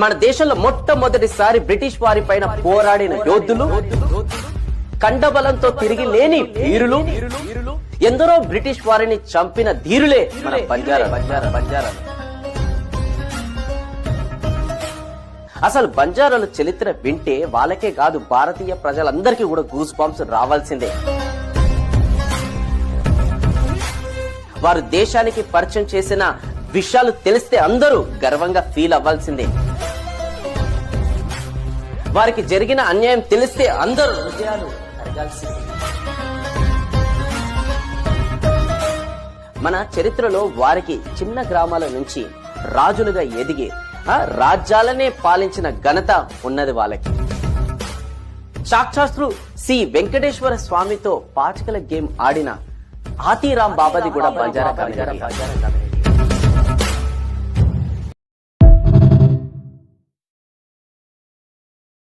మన దేశంలో మొట్టమొదటిసారి బ్రిటిష్ వారి పైన పోరాడిన యోధులు, కండబలంతో తిరిగి లేని వీరులు, ఎందరో బ్రిటిష్ వారిని చంపిన ధీరులే మన బంజారాలు. అసలు బంజారాల చరిత్ర వింటే వాళ్ళకే కాదు, భారతీయ ప్రజలందరికీ కూడా గూస్ బంప్స్ రావాల్సిందే. వారు దేశానికి పరిచయం చేసిన విషయాలు తెలిస్తే అందరూ గర్వంగా ఫీల్ అవ్వాల్సిందే. వారికి జరిగిన అన్యాయం తెలిస్తే అందరూ హృదయాలు కరగాల్సిందే. మన చరిత్రలో వారికి చిన్న గ్రామాల నుంచి రాజులుగా ఎదిగి రాజ్యాలనే పాలించిన ఘనత ఉన్నది వాళ్ళకి. సాక్షాత్తు సి వెంకటేశ్వర స్వామితో పాచికల గేమ్ ఆడిన ఆతిరాం బాబాది కూడా బంజారా కమ్యూనిటీ.